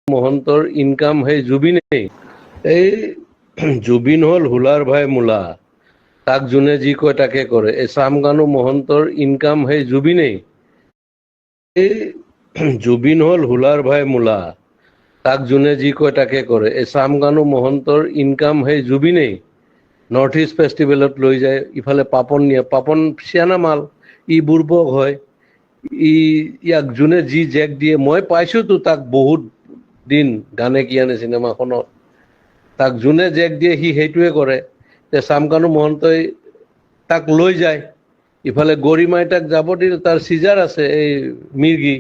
মহন্তৰ ইনকাম সেই জুবিনেই। এই জুবিন হ'ল হুলাৰ ভাই মূলা, তাক যোনে যি কয় তাকে কৰে। এই চামকানু মহন্তৰ ইনকাম সেই জুবিনেই। এই জুবিন হ'ল হুলাৰ ভাই মূলা, তাক যোনে যি কয় তাকে কৰে। এই চামকানু মহন্তৰ ইনকাম সেই জুবিনেই। নৰ্থ ইষ্ট ফেষ্টিভেলত লৈ যায়, ইফালে পাপন নিয়ে, পাপন চিয়ানা মাল, ই বুৰ্বক হয়, ইয়াক যোনে যি জেক দিয়ে। মই পাইছোতো তাক বহুত দিন গানে কি আনে চিনেমাখনত, তাক যোনে জেক দিয়ে সি সেইটোৱে কৰে। তে চামকানু মহন্তই তাক লৈ যায়, ইফালে গৰিমাই তাক যাব দিল, তাৰ চিজাৰ আছে এই মিৰ্গি।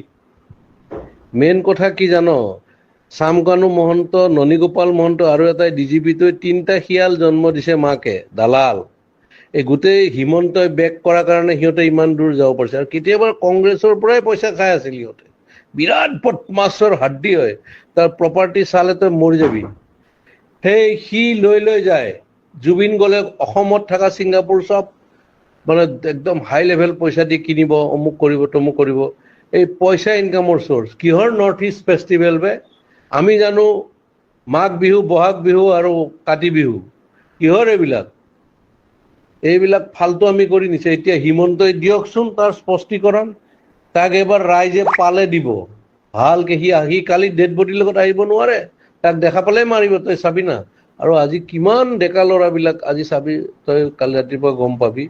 মেইন কথা কি জানো, চামকানু মহন্ত, ননীগোপাল মহন্ত আৰু এটাই ডিজিপিটোৱে 3টা শিয়াল জন্ম দিছে মাকে, দালাল। এই গোটেই হিমন্তই বেক কৰাৰ কাৰণে সিহঁতে ইমান দূৰ যাব পাৰিছে। আৰু কেতিয়াবা কংগ্ৰেছৰ পৰাই পইচা খাই আছিল সিহঁতে, বিৰাট বদমাছৰ হাড্ডি হয়, তাৰ প্ৰপাৰ্টি চালে তই মৰি যাবি। সেই সি লৈ যায়, জুবিন গ'লে অসমত থকা ছিংগাপুৰ চব মানে একদম হাই লেভেল পইচা দি কিনিব, অমুক কৰিব তমুক কৰিব। এই পইচা ইনকামৰ চ'ৰ্চ কিহৰ? নৰ্থ ইষ্ট ফেষ্টিভেল বে। আমি জানো মাঘ বিহু, বহাগ বিহু আৰু কাতি বিহু, কিহৰ এইবিলাক? এইবিলাক ফাল্টু আমি কৰি নিছে। এতিয়া হিমন্তই দিয়কচোন তাৰ স্পষ্টীকৰণ, তাক এবাৰ ৰাইজে পালে দিব ভালকে। সি কালি ডেড বডিৰ লগত আহিব নোৱাৰে, তাক দেখা পালে মাৰিব, তই চাবি না। আৰু আজি কিমান ডেকা ল'ৰাবিলাক, আজি চাবি তই, কালি ৰাতিপুৱা গম পাবি,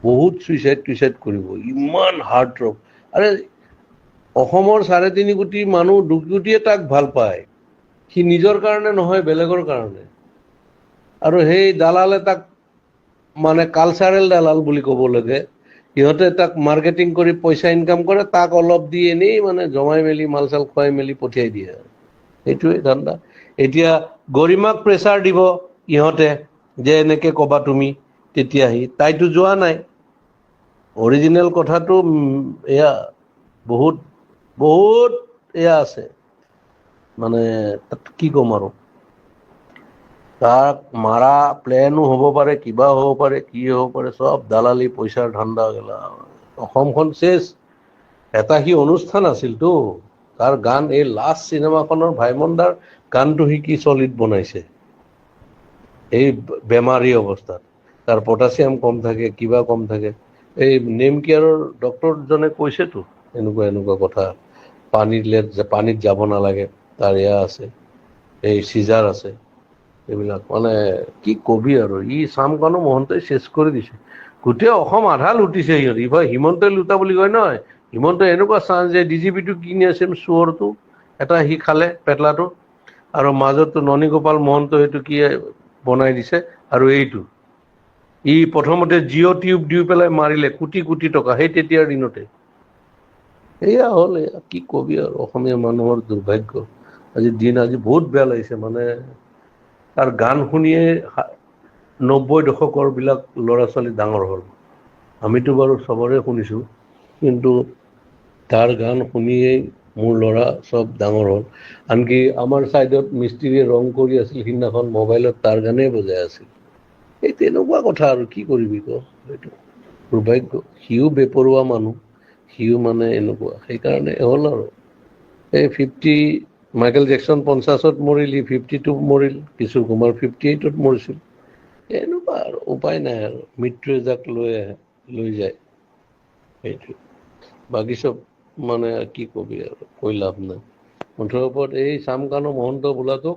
বহুত চুইচাইড কৰিব, ইমান হাৰ্ট ড্ৰপ। আৰে অসমৰ 3.5 কোটি মানুহ, 2 কোটিয়ে তাক ভাল পায়, সি নিজৰ কাৰণে নহয়, বেলেগৰ কাৰণে। আৰু সেই দালালে তাক মানে কালচাৰেল দালাল বুলি ক'ব লাগে, সিহঁতে তাক মাৰ্কেটিং কৰি পইচা ইনকাম কৰে, তাক অলপ দি এনেই মানে জমাই মেলি মাল চাল খুৱাই মেলি পঠিয়াই দিয়ে। সেইটোৱে ধান্দা। এতিয়া গৰিমাক প্ৰেছাৰ দিব ইহঁতে যে এনেকে কবা তুমি, তেতিয়া তাইতো যোৱা নাই। অৰিজিনেল কথাটো এয়া বহুত বহুত এয়া আছে, মানে তাত কি ক'ম আৰু। তাক মাৰা প্লেনো হ'ব পাৰে, কিবা হ'ব পাৰে, কি হ'ব পাৰে, চব দালালি পইচাৰ ধান্দা গেলা। অসমখন চেচ। এটা সি অনুষ্ঠান আছিলতো, তাৰ গান, এই লাষ্ট চিনেমাখনৰ ভাইমন দাৰ গানটো সি কি চলিড বনাইছে এই বেমাৰী অৱস্থাত। তাৰ পটাছিয়াম কম থাকে, কিবা কম থাকে। এই নেম কেয়াৰৰ ডক্তৰজনে কৈছেতো এনেকুৱা কথা, পানীত যাব নালাগে, তাৰ এয়া আছে, এই চিজাৰ আছে। এইবিলাক মানে কি কবি আৰু। ই চামকানু মহন্তই চেচ কৰি দিছে গোটেই অসম, আধা লুটিছে সিহঁত। ইফালে হিমন্তই লুটা বুলি কয় নহয়, হিমন্তই এনেকুৱা চান্স যে ডিজিপিটো কিনি আছে চোৰটো এটা, সি খালে পেটলাটো। আৰু মাজতো ননীগোপাল মহন্ত সেইটো কি বনাই দিছে। আৰু এইটো ই প্ৰথমতে জিঅ' টিউব দি পেলাই মাৰিলে, কোটি কোটি টকা, সেই তেতিয়াৰ দিনতে। এয়া হ'ল, এয়া কি কবি আৰু। অসমীয়া মানুহৰ দুৰ্ভাগ্য। আজি দিন, আজি বহুত বেয়া লাগিছে মানে। তাৰ গান শুনিয়ে 90 দশকৰ বিলাক ল'ৰা ছোৱালী ডাঙৰ হ'ল। আমিতো বাৰু চবৰে শুনিছোঁ, কিন্তু তাৰ গান শুনিয়েই মোৰ ল'ৰা চব ডাঙৰ হ'ল। আনকি আমাৰ ছাইডত মিস্ত্ৰীয়ে ৰং কৰি আছিল, সিদিনাখন মোবাইলত তাৰ গানেই বজাই আছিল। এই তেনেকুৱা কথা আৰু কি কৰিবি ক। এইটো দুৰ্ভাগ্য। সিও বেপৰুৱা মানুহ, সিও মানে এনেকুৱা, সেইকাৰণে হ'ল আৰু। এই মাইকেল জেকচন 50ত মৰিল, ই 52 মৰিল, কিশোৰ কুমাৰ 58ত মৰিছিল। এনেকুৱা আৰু, উপায় নাই আৰু, মৃত্যুয়ে যাক লৈ যায়। সেইটো বাকী চব মানে কি কবি আৰু, কৈ লাভ নাই। মুঠৰ ওপৰত এই চামকানু মহন্ত বোলাটোক